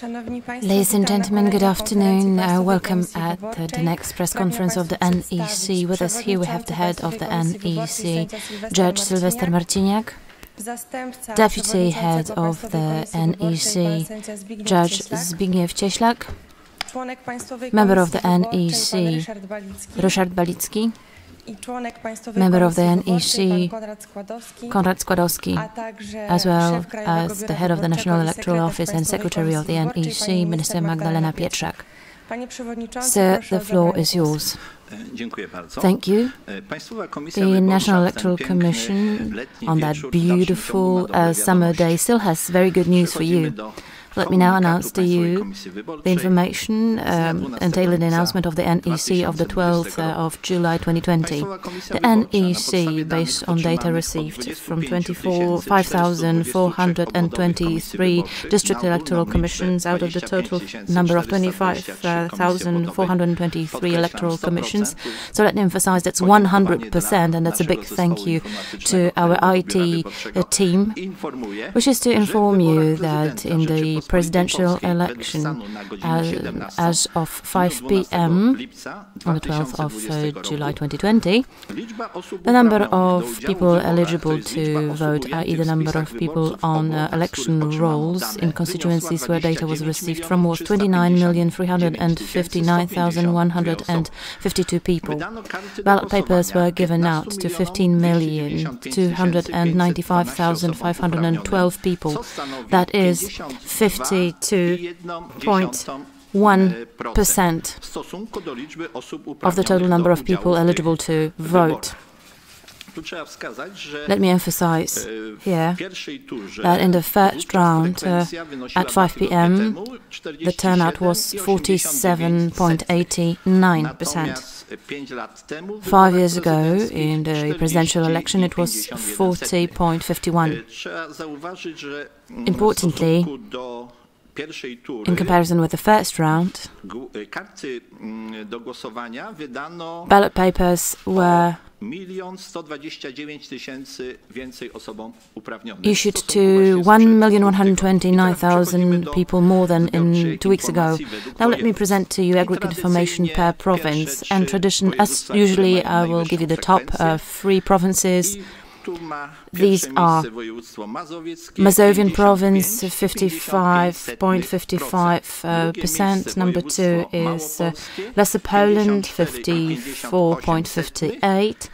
Ladies and gentlemen, good afternoon. Welcome at the next press conference of the NEC. With us here we have the head of the NEC, Judge Sylwester Marciniak, Deputy Head of the NEC, Judge Zbigniew Cieślak, Member of the NEC, Ryszard Balicki, Member of the NEC, Konrad Składowski, as well as the Head of the National Electoral Office and Secretary of the NEC, Minister Magdalena Pietrzak. Sir, the floor is yours. Thank you. The National Electoral Commission, on that beautiful summer day, still has very good news for you. Let me now announce to you the information entailing the announcement of the NEC of the 12th of July 2020. The NEC, based on data received from 5,423 district electoral commissions out of the total number of 25,423 electoral commissions. So let me emphasize that's 100%, and that's a big thank you to our IT team, which is to inform you that in the presidential election as of 5 p.m. on the 12th of July 2020, the number of people eligible to vote, i.e. the number of people on election rolls in constituencies where data was received from, was 29,359,152 people. Ballot papers were given out to 15,295,512 people. That is 52.1% of the total number of people eligible to vote. Let me emphasize here that in the first round at 5 p.m. the turnout was 47.89%. 5 years ago, in the presidential election, it was 40.51%. Importantly, in comparison with the first round, ballot papers were issued to 1,129,000 people more than in 2 weeks ago. Now let me present to you aggregate information per province. And tradition, as usually, I will give you the top 3 provinces. These are Mazovian province, 55.55%. Number 2 is Lesser Poland, 54.58%.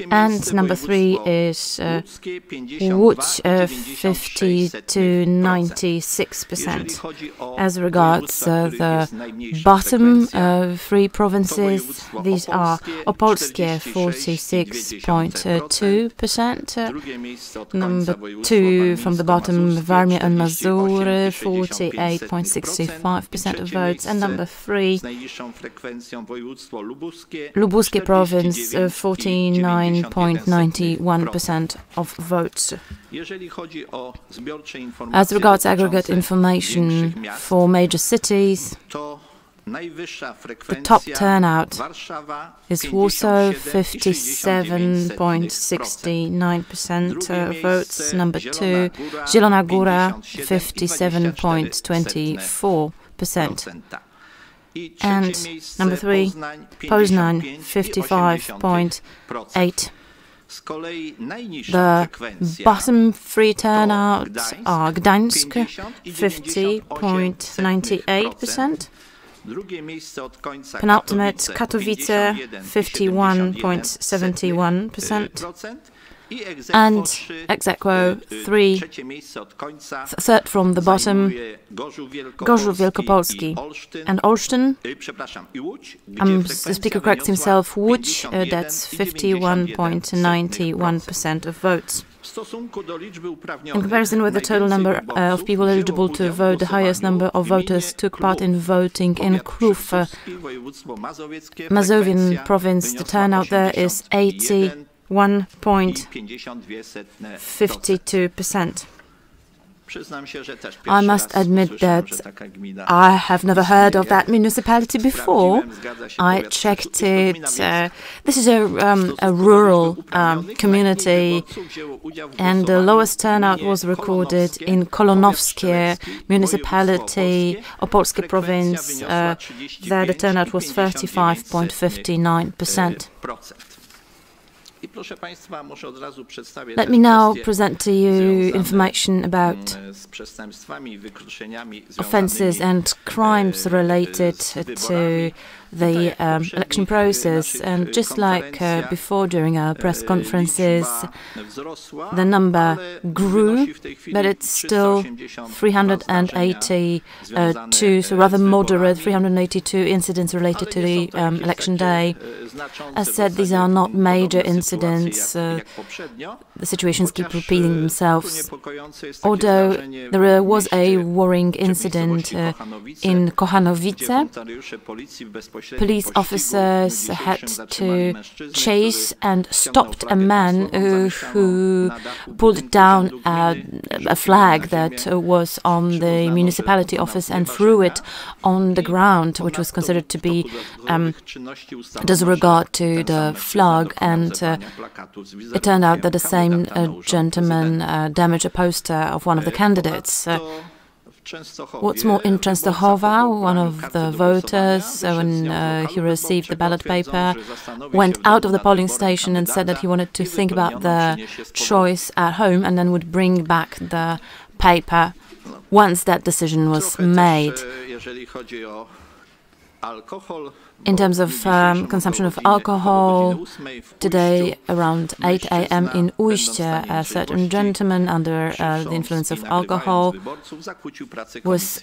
And number 3 is Łódź, 50 to 96%. As regards the bottom 3 provinces, these are Opolskie, 46.2%. Number 2 from the bottom, Warmia and Mazury, 48.65% of votes. And number 3, Lubuskie province, 49.91% of votes. As regards aggregate information for major cities, the top turnout is Warsaw, 57.69% of votes. Number 2, Zielona Góra, 57.24%. And number 3, Poznań, 55.8%. The bottom 3 turnouts are Gdańsk, 50.98%. Penultimate, Katowice, 51.71%. And ex aequo 3rd from the bottom, Gorzów Wielkopolski and Olsztyn. The speaker corrects himself, Łódź, that's 51.91% of votes. In comparison with the total number of people eligible to vote, the highest number of voters took part in voting in Krów, Mazovian province. The turnout there is 81.52%. I must admit that I have never heard of that municipality before. I checked it. This is a rural community, and the lowest turnout was recorded in Kolonowskie municipality, Opolskie province. There the turnout was 35.59%. Let me now present to you information about offences and crimes related to the election process. And just like before during our press conferences, the number grew, but it's still 382, so rather moderate, 382 incidents related to the election day. As said, these are not major incidents. The situations keep repeating themselves. Although there was a worrying incident in Kochanowice, police officers had to chase and stopped a man who pulled down a flag that was on the municipality office and threw it on the ground, which was considered to be disregard to the flag, and it turned out that the same gentleman damaged a poster of one of the candidates. What's more, in Częstochowa, one of the voters, when he received the ballot paper, went out of the polling station and said that he wanted to think about the choice at home and then would bring back the paper once that decision was made. In terms of consumption of alcohol, today around 8 a.m. in Ujście, a certain gentleman under the influence of alcohol was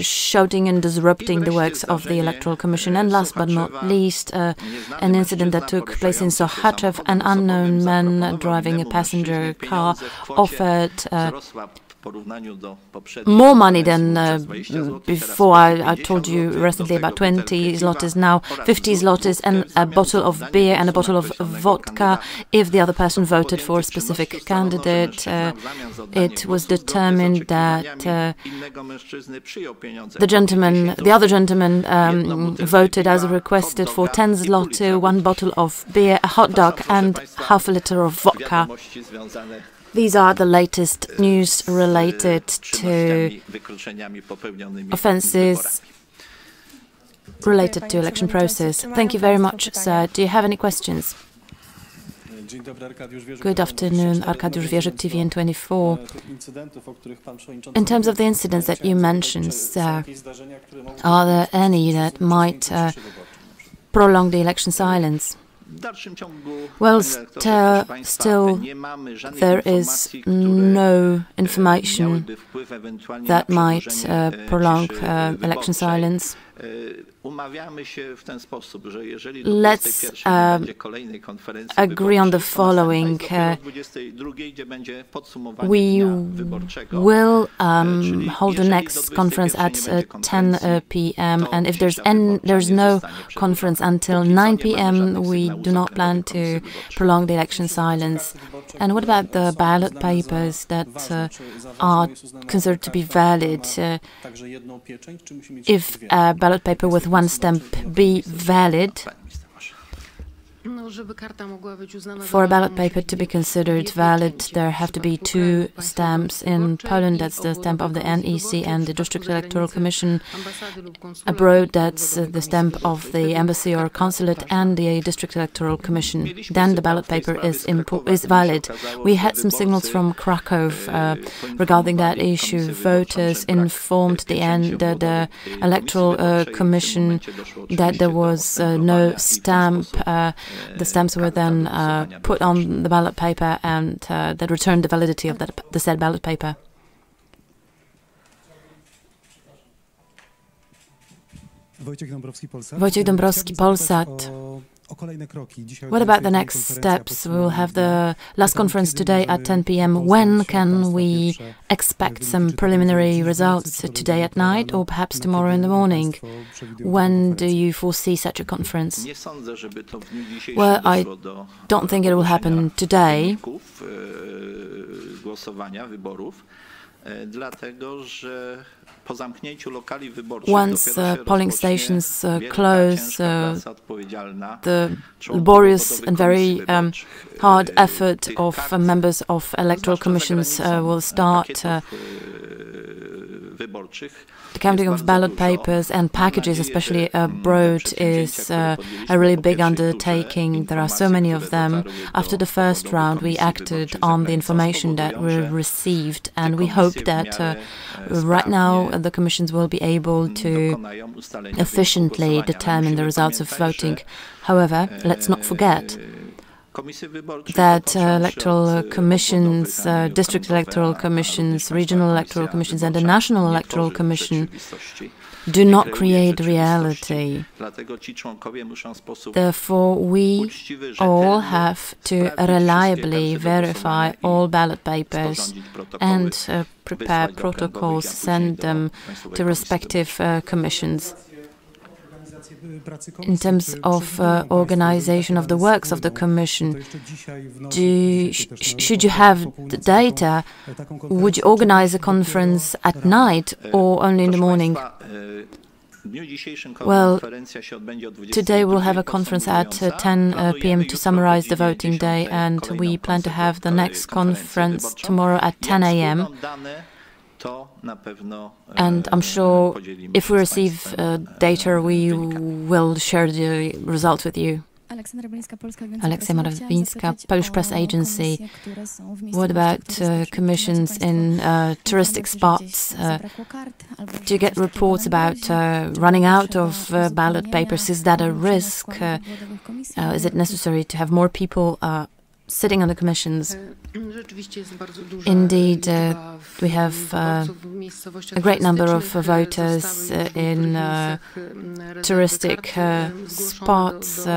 shouting and disrupting the works of the Electoral Commission. And last but not least, an incident that took place in Sochaczew. An unknown man driving a passenger car offered more money than before. I told you recently about 20 zlotys, now 50 zlotys, and a bottle of beer and a bottle of vodka if the other person voted for a specific candidate. It was determined that the other gentleman voted as requested for 10 zloty, one bottle of beer, a hot dog and half a liter of vodka. These are the latest news related to offences related to election process. Thank you very much, sir. Do you have any questions? Good afternoon, Arkadiusz Wierzyk, TVN24. In terms of the incidents that you mentioned, sir, are there any that might prolong the election silence? Well, still there is no information that might prolong election silence. Let's agree on the following. We will hold the next conference at 10 p.m. and if there's no conference until 9 p.m., we do not plan to prolong the election silence. And what about the ballot papers that are considered to be valid? If a ballot paper with one stamp be valid, for a ballot paper to be considered valid, there have to be two stamps. In Poland, that's the stamp of the NEC and the District Electoral Commission. Abroad, that's the stamp of the embassy or consulate and the District Electoral Commission. Then the ballot paper is valid. We had some signals from Krakow regarding that issue. Voters informed the Electoral Commission that there was no stamp. The stamps were then put on the ballot paper and that returned the validity of the said ballot paper. Wojciech Dąbrowski, Polsat. What about the next steps? We will have the last conference today at 10 p.m. When can we expect some preliminary results? Today at night or perhaps tomorrow in the morning? When do you foresee such a conference? Well, I don't think it will happen today. Once polling stations close, the laborious and very hard effort of members of electoral commissions will start. The counting of ballot papers and packages, especially abroad, is a really big undertaking. There are so many of them. After the first round, we acted on the information that we received, and we hope that right now the commissions will be able to efficiently determine the results of voting. However, let's not forget that electoral commissions, district electoral commissions, regional electoral commissions, and the National Electoral Commission do not create reality. Therefore, we all have to reliably verify all ballot papers and prepare protocols, send them to respective commissions. In terms of organization of the works of the Commission, should you have the data, would you organize a conference at night or only in the morning? Well, today we'll have a conference at 10 p.m. to summarize the voting day, and we plan to have the next conference tomorrow at 10 a.m. And I'm sure if we receive data, we will share the results with you. Alexia Morawińska, Polish Press Agency. What about commissions in touristic spots? Do you get reports about running out of ballot papers? Is that a risk? Is it necessary to have more people sitting on the commissions? Indeed, we have a great number of voters in touristic spots.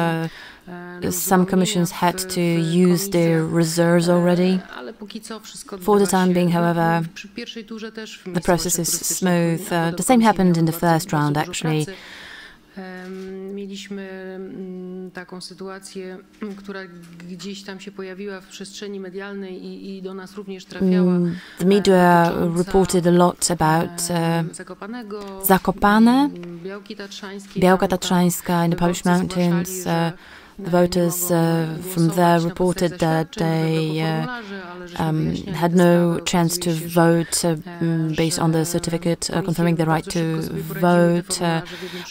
Some commissions had to use their reserves already. For the time being, however, the process is smooth. The same happened in the first round, actually. Mieliśmy taką sytuację, która gdzieś tam się pojawiła w przestrzeni medialnej i do nas również trafiała. The media reported a lot about Zakopane, Białka Tatrzańska in the Polish mountains. The voters from there reported that they had no chance to vote based on the certificate confirming the right to vote.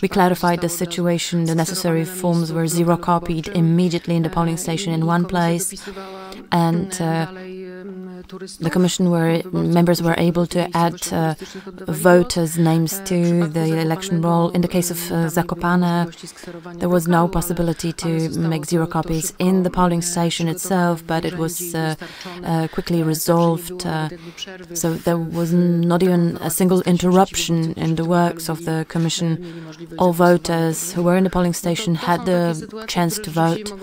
We clarified the situation. The necessary forms were zero-copied immediately in the polling station in one place, and the commission members were able to add voters' names to the election roll. In the case of Zakopane, there was no possibility to make zero copies in the polling station itself, but it was quickly resolved. So there was not even a single interruption in the works of the commission. All voters who were in the polling station had the chance to vote.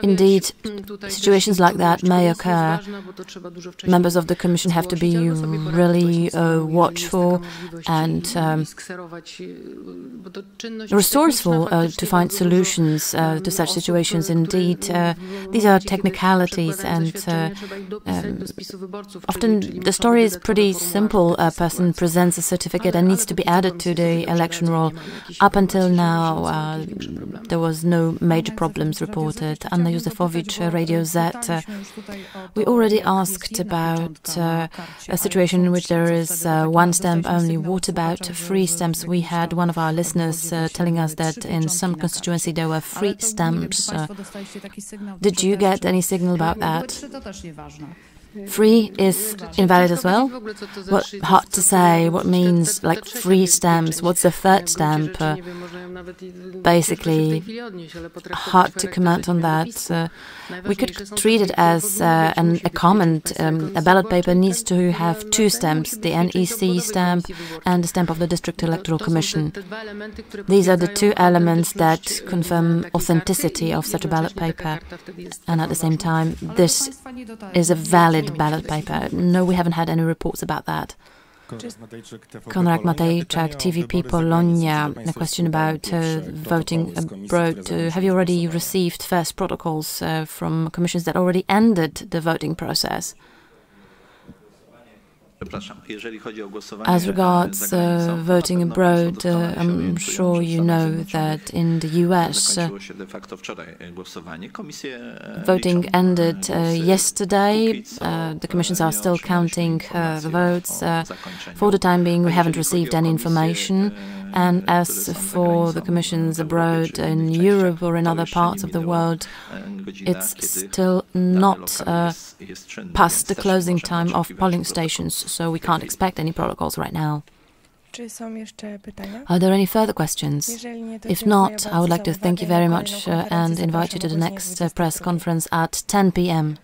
Indeed, situations like that may occur. Members of the commission have to be really watchful and resourceful to find solutions to such situations. Indeed, these are technicalities, and often the story is pretty simple. A person presents a certificate and needs to be added to the election roll. Up until now, there was no major problems reported. Anna Józefowicz, Radio Z. We already asked about a situation in which there is one stamp only. What about free stamps? We had one of our listeners telling us that in some constituency there were free stamps. Did you get any signal about that? Free is invalid as well? Well, hard to say. What means like free stamps? What's the third stamp? Basically, hard to comment on that. We could treat it as a comment. A ballot paper needs to have two stamps, the NEC stamp and the stamp of the District Electoral Commission. These are the two elements that confirm authenticity of such a ballot paper. And at the same time, this is a valid ballot paper. No, we haven't had any reports about that. Konrad Matejczak, TVP Polonia, a question about voting abroad. Have you already received first protocols from commissions that already ended the voting process? As regards voting abroad, I'm sure you know that in the US, voting ended yesterday. The commissions are still counting the votes. For the time being, we haven't received any information. And as for the commissions abroad in Europe or in other parts of the world, it's still not past the closing time of polling stations, so we can't expect any protocols right now. Are there any further questions? If not, I would like to thank you very much and invite you to the next press conference at 10 p.m.